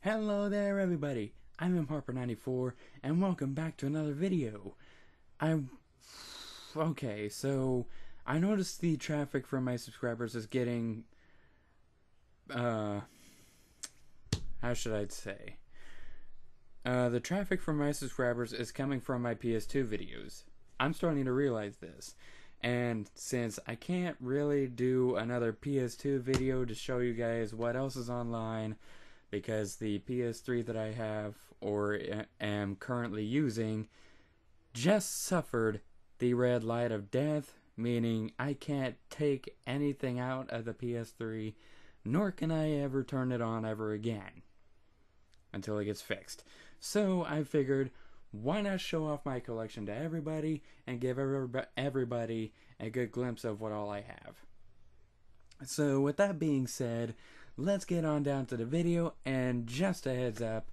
Hello there everybody, I'm Harper94 and welcome back to another video. Okay, so I noticed the traffic from my subscribers is getting, how should I say? The traffic from my subscribers is coming from my PS2 videos. I'm starting to realize this. And since I can't really do another PS2 video to show you guys what else is online, because the PS3 that I have or am currently using just suffered the red light of death, meaning I can't take anything out of the PS3, nor can I ever turn it on ever again until it gets fixed. So I figured, why not show off my collection to everybody and give everybody a good glimpse of what all I have. So with that being said, let's get on down to the video, and just a heads up,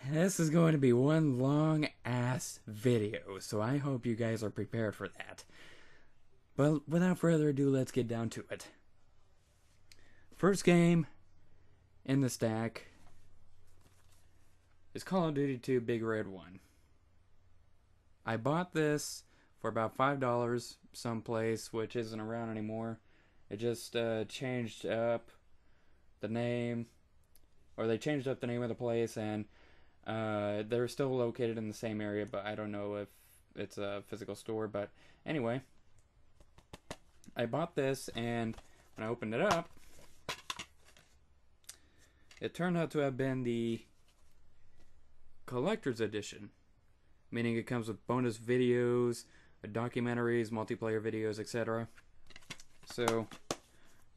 this is going to be one long ass video, so I hope you guys are prepared for that. But without further ado, let's get down to it. First game in the stack is Call of Duty 2 Big Red 1. I bought this for about $5 someplace, which isn't around anymore. It just changed up the name, or they changed up the name of the place, and they're still located in the same area, but I don't know if it's a physical store. But anyway, I bought this, and when I opened it up, it turned out to have been the collector's edition, meaning it comes with bonus videos, documentaries, multiplayer videos, etc. So,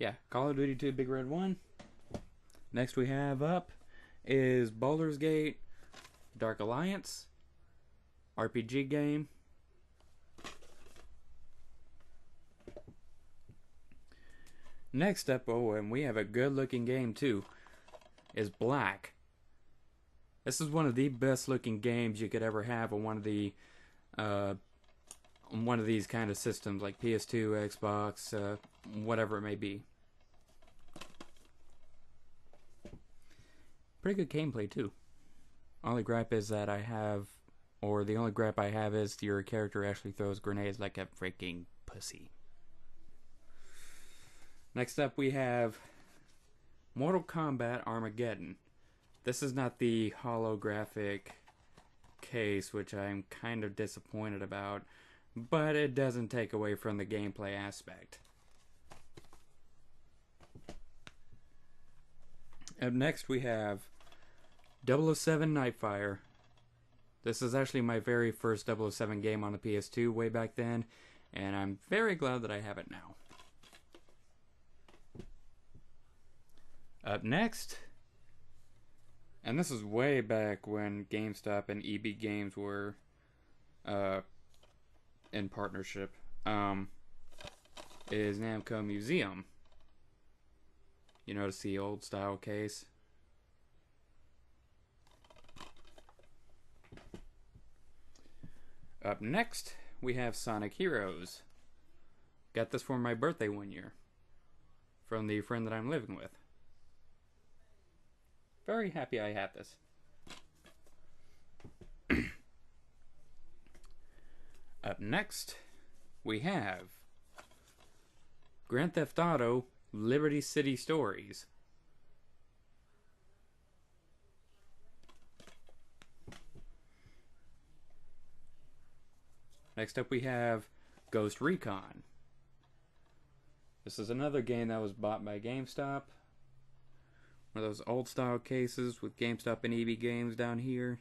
yeah, Call of Duty 2 Big Red 1. Next we have up is Baldur's Gate Dark Alliance, RPG game. Next up, oh, and we have a good looking game too, is Black. This is one of the best looking games you could ever have on one of these kind of systems, like PS2, Xbox, whatever it may be. Pretty good gameplay too. Only gripe is that I have, or the only gripe I have is your character actually throws grenades like a freaking pussy. Next up we have Mortal Kombat Armageddon. This is not the holographic case, which I'm kind of disappointed about, but it doesn't take away from the gameplay aspect. Up next we have 007 Nightfire. This is actually my very first 007 game on the PS2 way back then, and I'm very glad that I have it now. Up next, and this is way back when GameStop and EB Games were in partnership, is Namco Museum. You notice the old style case. Up next, we have Sonic Heroes. Got this for my birthday one year from the friend that I'm living with. Very happy I have this. Up next, we have Grand Theft Auto Liberty City Stories. Next up we have Ghost Recon. This is another game that was bought by GameStop. One of those old style cases with GameStop and EB Games down here.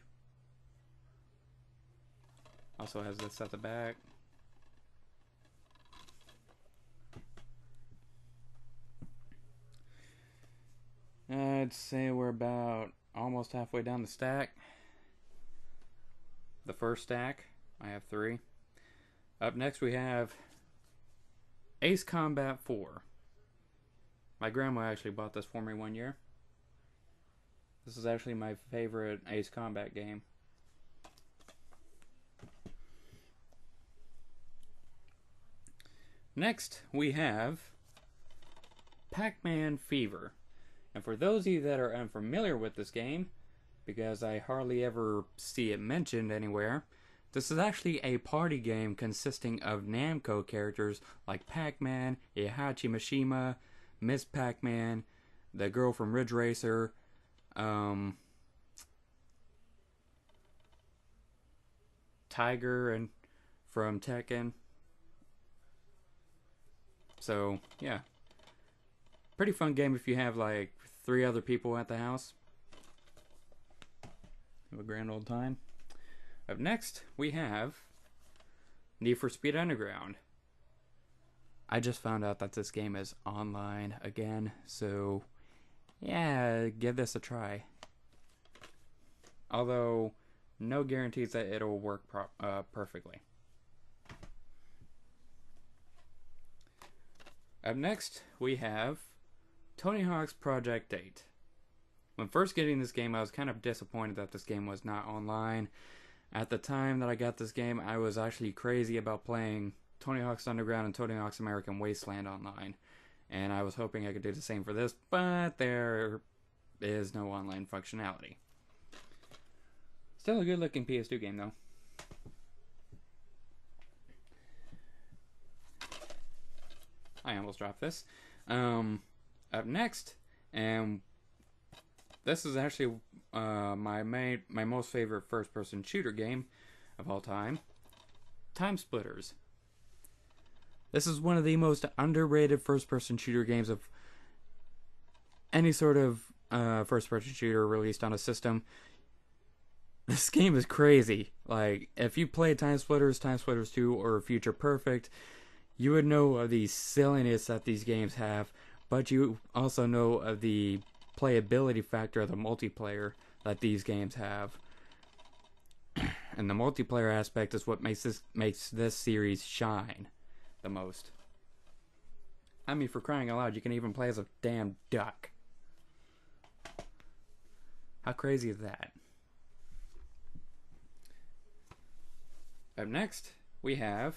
Also has this at the back. I'd say we're about almost halfway down the stack. The first stack. I have 3. Up next we have Ace Combat 4. My grandma actually bought this for me one year. This is actually my favorite Ace Combat game. Next, we have Pac-Man Fever. And for those of you that are unfamiliar with this game, because I hardly ever see it mentioned anywhere, this is actually a party game consisting of Namco characters like Pac-Man, Heihachi Mishima, Miss Pac-Man, the girl from Ridge Racer, Tiger and from Tekken. So, yeah. Pretty fun game if you have like 3 other people at the house. Have a grand old time. Up next, we have Need for Speed Underground. I just found out that this game is online again, so yeah, give this a try. Although, no guarantees that it'll work perfectly. Up next, we have Tony Hawk's Project 8. When first getting this game, I was kind of disappointed that this game was not online. At the time that I got this game, I was actually crazy about playing Tony Hawk's Underground and Tony Hawk's American Wasteland online. And I was hoping I could do the same for this, but there is no online functionality. Still a good looking PS2 game though. I almost dropped this. Up next, and this is actually my most favorite first-person shooter game of all time, Time Splitters. This is one of the most underrated first-person shooter games of any sort of first-person shooter released on a system. This game is crazy. Like, if you played Time Splitters 2, or Future Perfect, you would know of the silliness that these games have, but you also know of the playability factor of the multiplayer that these games have. And the multiplayer aspect is what makes this series shine the most. I mean, for crying out loud, you can even play as a damn duck. How crazy is that? Up next, we have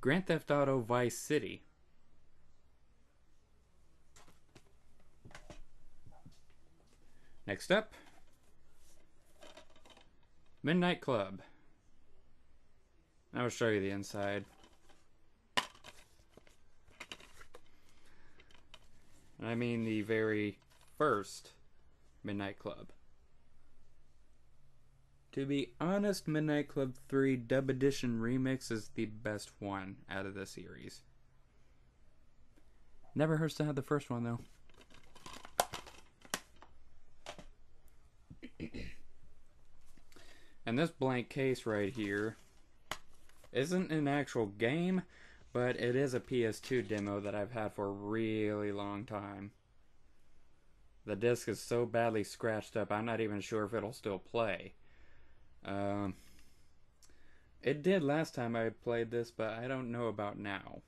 Grand Theft Auto Vice City. Next up, Midnight Club. I will show you the inside. And I mean the very first Midnight Club. To be honest, Midnight Club 3 Dub Edition Remix is the best one out of the series. Never hurts to have the first one though. And this blank case right here isn't an actual game, but it is a PS2 demo that I've had for a really long time. The disc is so badly scratched up, I'm not even sure if it'll still play. It did last time I played this, but I don't know about now.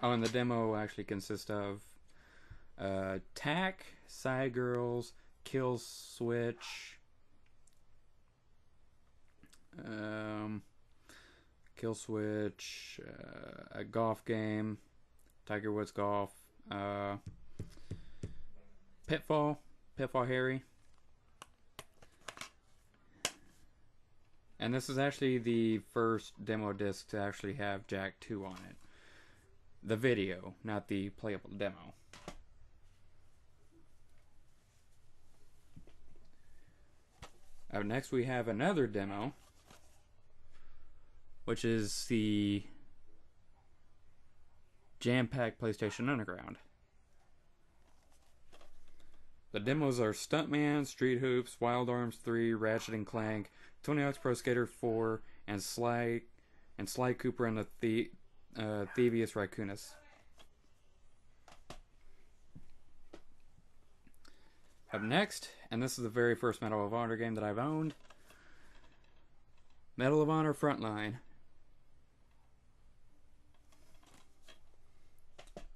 Oh, and the demo actually consists of Tack, Side Girls, Kill Switch, a golf game, Tiger Woods Golf, Pitfall Harry. And this is actually the first demo disc to actually have Jack 2 on it. The video, not the playable demo. Up next we have another demo, which is the jam-packed PlayStation Underground. The demos are Stuntman, Street Hoops, Wild Arms 3, Ratchet and Clank, Tony Hawk's Pro Skater 4, and Sly Cooper and the Thievius Raccoonus. Up next, and this is the very first Medal of Honor game that I've owned, Medal of Honor Frontline.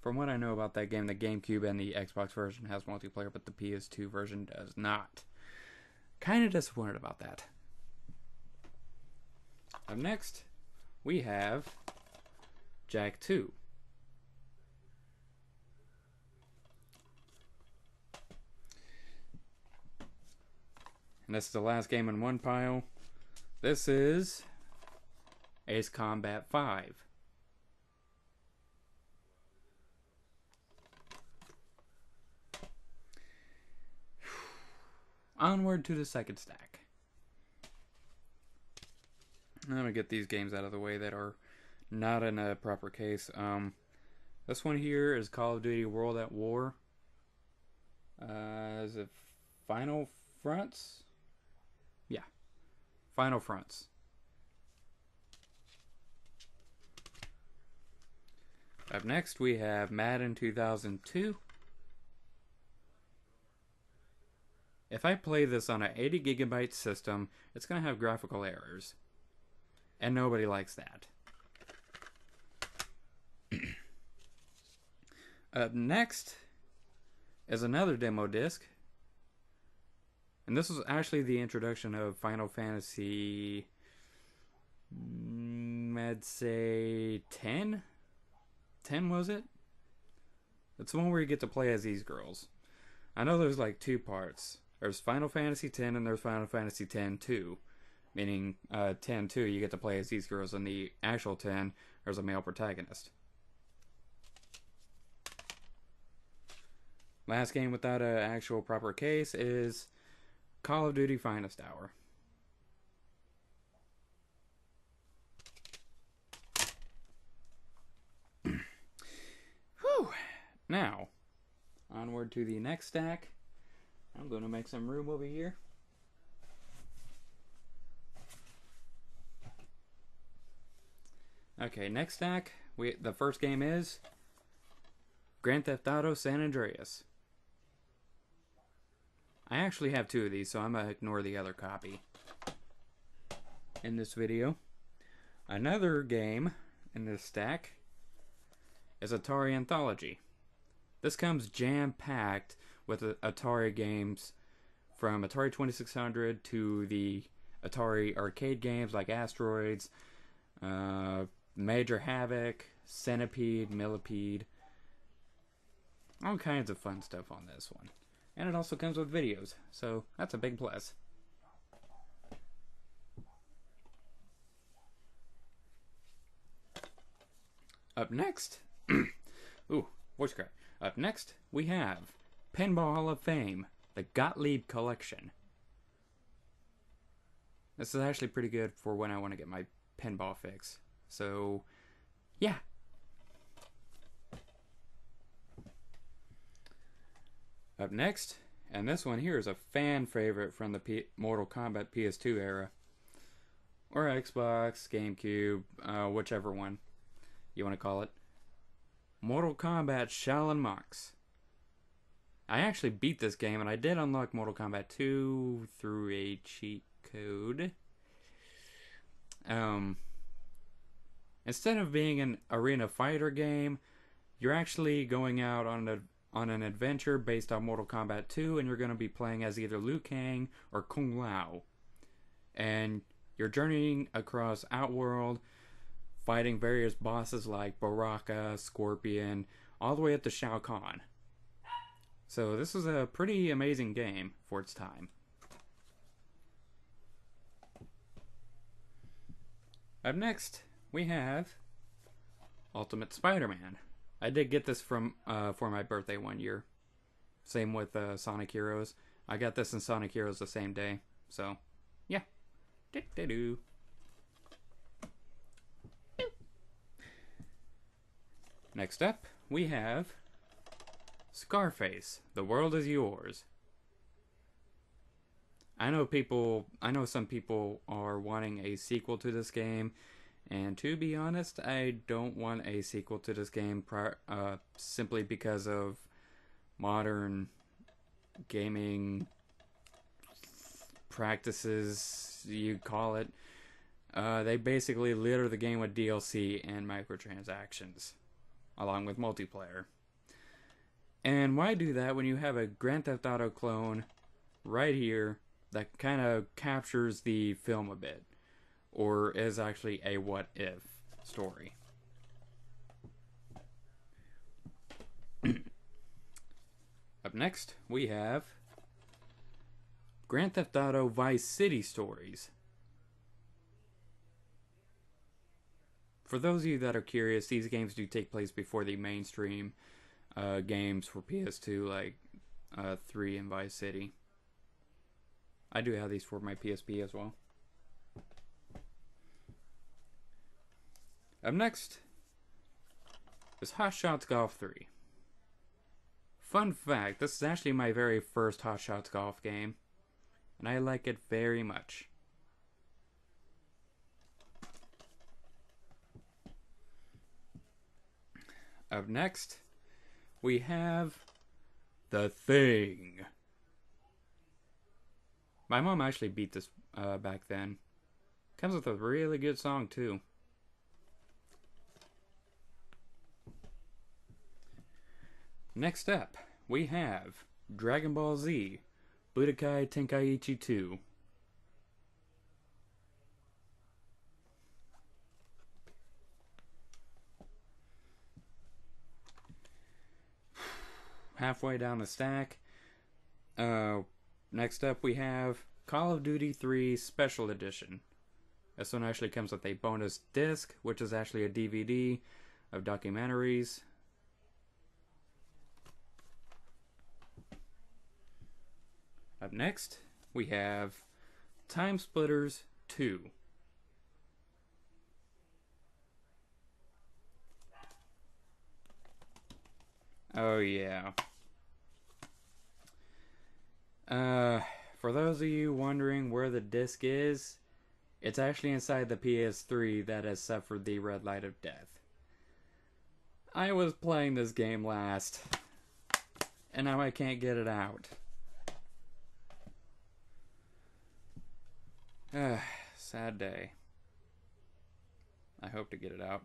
From what I know about that game, the GameCube and the Xbox version has multiplayer, but the PS2 version does not. Kinda disappointed about that. Up next, we have Jack 2. And this is the last game in one pile. This is Ace Combat 5. Onward to the second stack. I'm gonna get these games out of the way that are not in a proper case. This one here is Call of Duty World at War. Is it Final Fronts? Yeah, Final Fronts. Up next we have Madden 2002. If I play this on an 80 gigabyte system, it's going to have graphical errors. And nobody likes that. Up next is another demo disc. And this was actually the introduction of Final Fantasy, I'd say 10? 10 was it? It's the one where you get to play as these girls. I know there's like two parts. There's Final Fantasy X and there's Final Fantasy X-2. Meaning, 10-2, you get to play as these girls. In the actual 10, there's a male protagonist. Last game without an actual proper case is Call of Duty Finest Hour. Whew. Now, onward to the next stack. I'm going to make some room over here. Okay, next stack. The first game is Grand Theft Auto San Andreas. I actually have two of these, so I'm going to ignore the other copy in this video. Another game in this stack is Atari Anthology. This comes jam-packed with Atari games from Atari 2600 to the Atari arcade games like Asteroids, Major Havoc, Centipede, Millipede. All kinds of fun stuff on this one. And it also comes with videos, so that's a big plus. Up next, ooh, voice crack. Up next, we have Pinball Hall of Fame, the Gottlieb Collection. This is actually pretty good for when I want to get my pinball fix. So, yeah. Up next, and this one here is a fan favorite from the Mortal Kombat PS2 era. Or Xbox, GameCube, whichever one you want to call it. Mortal Kombat Shaolin Monks. I actually beat this game, and I did unlock Mortal Kombat 2 through a cheat code. Instead of being an arena fighter game, you're actually going out on an adventure based on Mortal Kombat 2, and you're going to be playing as either Liu Kang or Kung Lao. And you're journeying across Outworld, fighting various bosses like Baraka, Scorpion, all the way up to Shao Kahn. So this is a pretty amazing game for its time. Up next, we have Ultimate Spider-Man. I did get this for my birthday one year. Same with Sonic Heroes. I got this in Sonic Heroes the same day. So, yeah. Do-do-do. Next up, we have Scarface, The World Is Yours. I know some people are wanting a sequel to this game, and to be honest, I don't want a sequel to this game simply because of modern gaming practices, you call it. They basically litter the game with DLC and microtransactions, along with multiplayer. And why do that when you have a Grand Theft Auto clone right here that kind of captures the film a bit, or is actually a what-if story? Up next, we have Grand Theft Auto Vice City Stories. For those of you that are curious, these games do take place before the mainstream games for PS2, like 3 and Vice City. I do have these for my PSP as well. Up next is Hot Shots Golf 3. Fun fact, this is actually my very first Hot Shots Golf game, and I like it very much. Up next, we have The Thing. My mom actually beat this back then. Comes with a really good song too. Next up, we have Dragon Ball Z Budokai Tenkaichi 2. Halfway down the stack. Next up, we have Call of Duty 3 Special Edition. This one actually comes with a bonus disc, which is actually a DVD of documentaries. Up next, we have Time Splitters 2. Oh yeah. For those of you wondering where the disc is, it's actually inside the PS3 that has suffered the red light of death. I was playing this game last, and now I can't get it out. Sad day. I hope to get it out.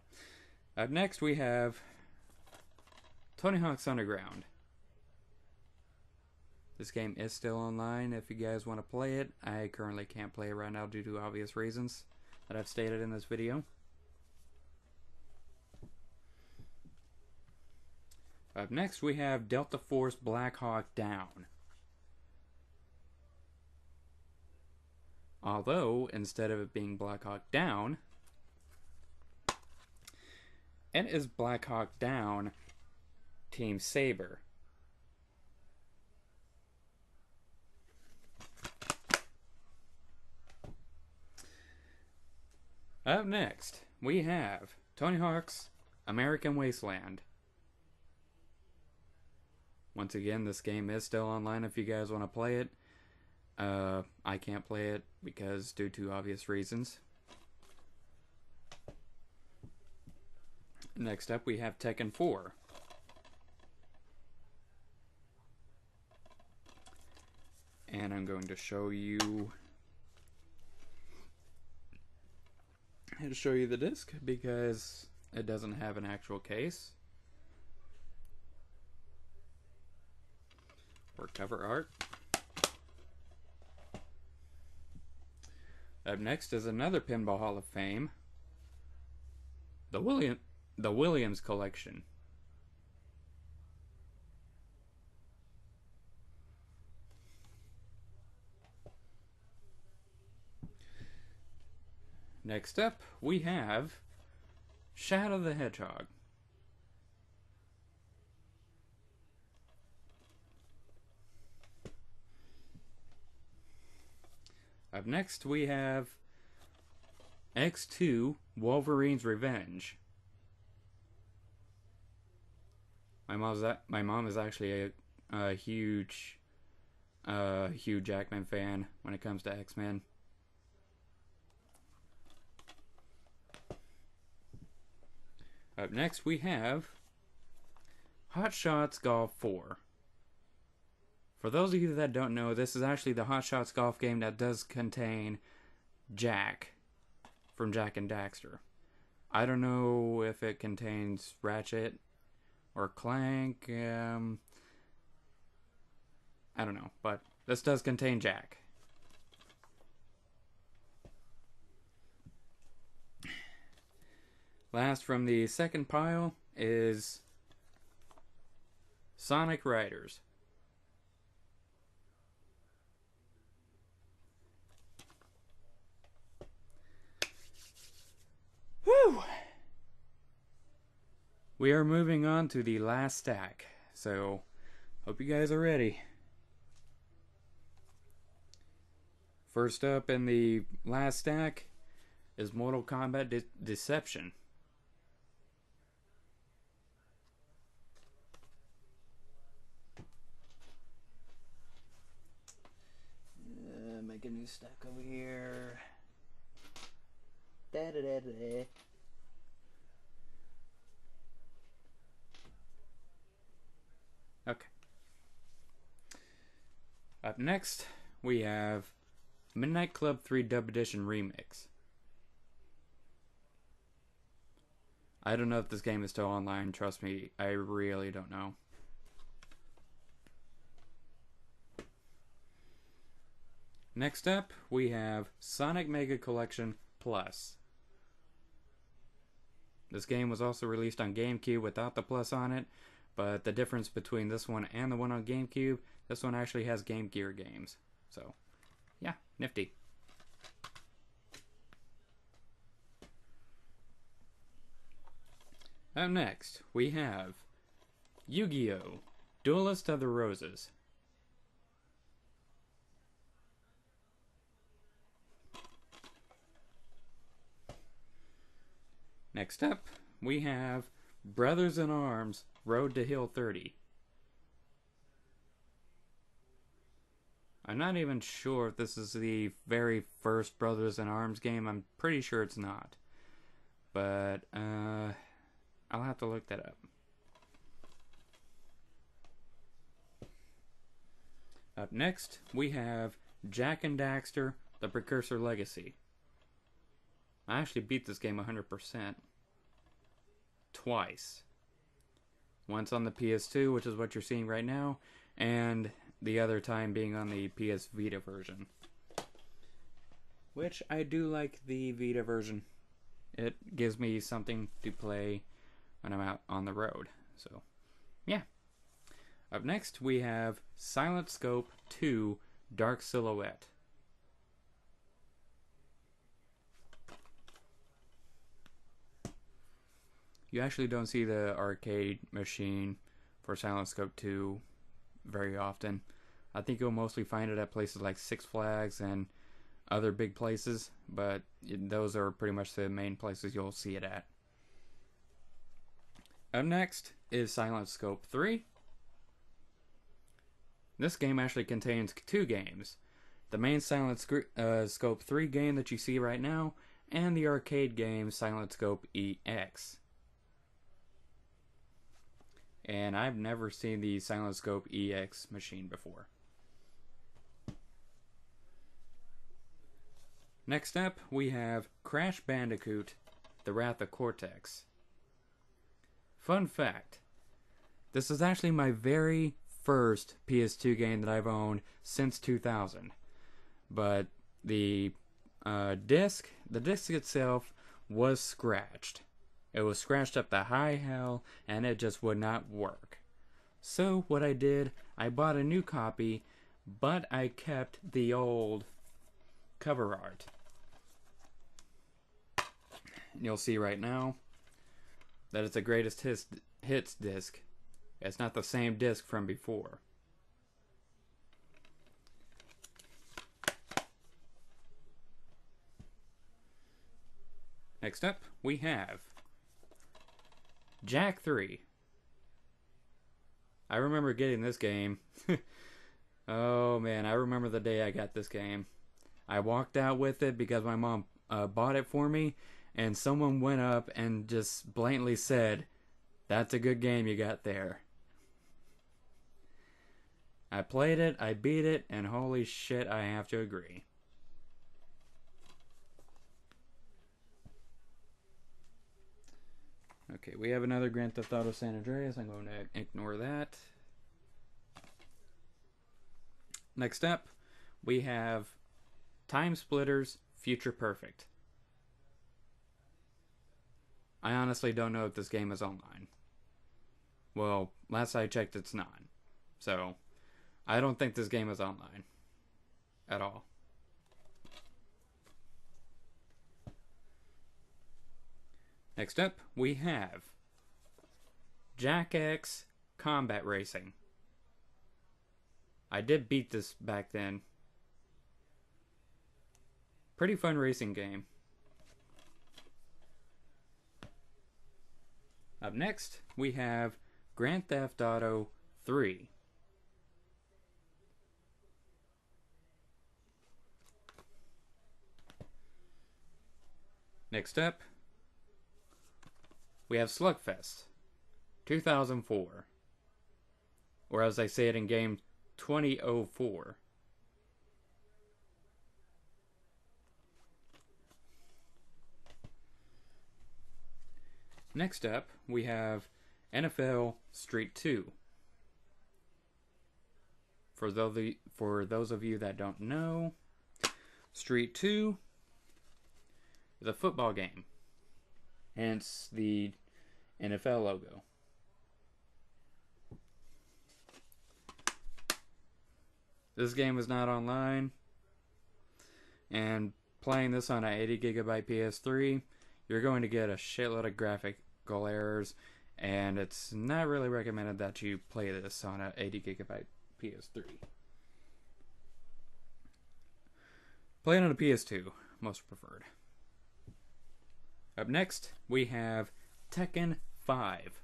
Up next we have Tony Hawk's Underground. This game is still online if you guys want to play it. I currently can't play it right now due to obvious reasons that I've stated in this video. Up next we have Delta Force Black Hawk Down. Although, instead of it being Black Hawk Down, it is Black Hawk Down Team Saber. Up next, we have Tony Hawk's American Wasteland. Once again, this game is still online if you guys want to play it. I can't play it because due to obvious reasons. Next up, we have Tekken 4. And I'm going to show you the disc because it doesn't have an actual case or cover art. Up next is another Pinball Hall of Fame, the Williams Collection. Next up, we have Shadow the Hedgehog. Up next, we have X2 Wolverine's Revenge. My mom is actually a huge Hugh Jackman fan when it comes to X-Men. Up next, we have Hot Shots Golf 4. For those of you that don't know, this is actually the Hot Shots Golf game that does contain Jack from Jak and Daxter. I don't know if it contains Ratchet or Clank. I don't know, but this does contain Jack. Last from the second pile is Sonic Riders. we are moving on to the last stack. So, hope you guys are ready. First up in the last stack is Mortal Kombat Deception. Make a new stack over here. Da da da da. Okay. Up next, we have Midnight Club 3 Dub Edition Remix. I don't know if this game is still online. Trust me, I really don't know. Next up, we have Sonic Mega Collection Plus. This game was also released on GameCube without the Plus on it, but the difference between this one and the one on GameCube, this one actually has Game Gear games. So, yeah, nifty. Up next, we have Yu-Gi-Oh! Duelist of the Roses. Next up, we have Brothers in Arms Road to Hill 30. I'm not even sure if this is the very first Brothers in Arms game. I'm pretty sure it's not. But, I'll have to look that up. Up next, we have Jak and Daxter, The Precursor Legacy. I actually beat this game 100%. Twice. Once on the PS2, which is what you're seeing right now, and the other time being on the PS Vita version. Which I do like the Vita version. It gives me something to play when I'm out on the road. So, yeah. Up next, we have Silent Scope 2 Dark Silhouette. You actually don't see the arcade machine for Silent Scope 2 very often. I think you'll mostly find it at places like Six Flags and other big places, but those are pretty much the main places you'll see it at. Up next is Silent Scope 3. This game actually contains two games. The main Silent Scope 3 game that you see right now, and the arcade game Silent Scope EX. And I've never seen the Silent Scope EX machine before. Next up, we have Crash Bandicoot, The Wrath of Cortex. Fun fact, this is actually my very first PS2 game that I've owned since 2000. But the disc itself was scratched. It was scratched up to high hell, and it just would not work. So what I did, I bought a new copy, but I kept the old cover art. You'll see right now that it's a greatest hits disc. It's not the same disc from before. Next up, we have Jak 3. I remember getting this game. Oh man, I remember the day I got this game. I walked out with it because my mom bought it for me, and someone went up and just blatantly said, "That's a good game you got there." I played it, I beat it, and holy shit, I have to agree. Okay, we have another Grand Theft Auto San Andreas. I'm going to ignore that. Next up, we have Time Splitters Future Perfect. I honestly don't know if this game is online. Well, last I checked, it's not. So, I don't think this game is online. At all. Next up, we have Jack X Combat Racing. I did beat this back then. Pretty fun racing game. Up next, we have Grand Theft Auto 3. Next up, we have Slugfest 2004. Or as I say it in game, 2004. Next up, we have NFL Street 2. For those of you that don't know, Street 2 is a football game, hence the NFL logo. This game is not online, and playing this on an 80GB PS3, you're going to get a shitload of graphical errors, and it's not really recommended that you play this on an 80GB PS3. Play it on a PS2, most preferred. Up next, we have Tekken 5.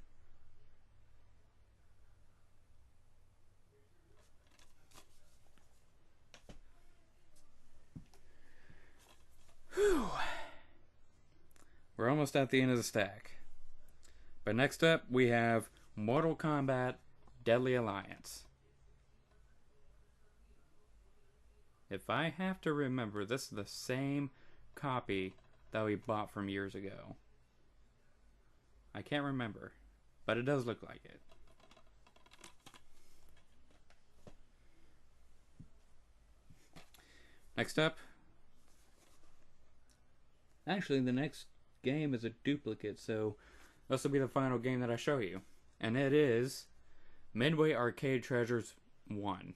Whew. We're almost at the end of the stack. But next up, we have Mortal Kombat Deadly Alliance. If I have to remember, this is the same copy that we bought from years ago. I can't remember, but it does look like it. Next up, actually the next game is a duplicate, so this will be the final game that I show you, and it is Midway Arcade Treasures 1.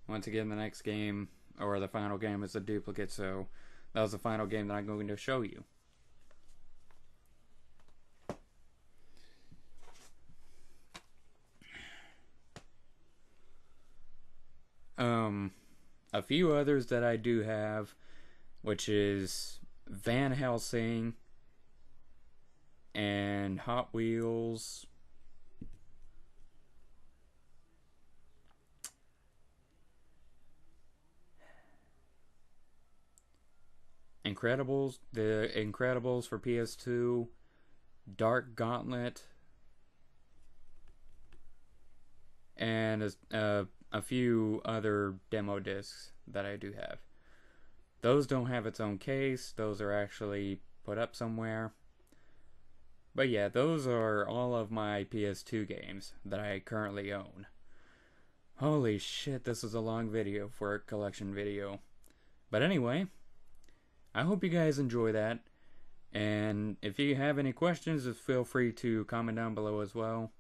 Once again, the next game, or the final game, is a duplicate, so that was the final game that I'm going to show you. A few others that I do have, which is Van Helsing and Hot Wheels. Incredibles, the Incredibles for PS2, Dark Gauntlet, and a few other demo discs that I do have. Those don't have its own case, those are actually put up somewhere. But yeah, those are all of my PS2 games that I currently own. Holy shit, this is a long video for a collection video. But anyway, I hope you guys enjoy that. And if you have any questions, just feel free to comment down below as well,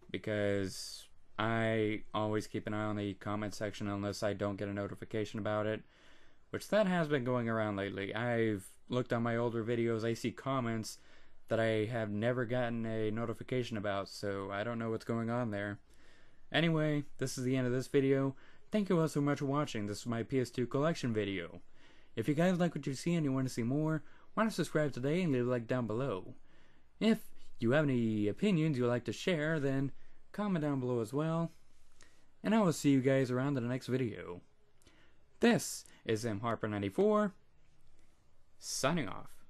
because I always keep an eye on the comment section unless I don't get a notification about it, which that has been going around lately. I've looked on my older videos, I see comments that I have never gotten a notification about, so I don't know what's going on there. Anyway, this is the end of this video. Thank you all so much for watching. This is my PS2 collection video. If you guys like what you see and you want to see more, why not subscribe today and leave a like down below. If you have any opinions you'd like to share, then comment down below as well. And I will see you guys around in the next video. This is M Harper 94, signing off.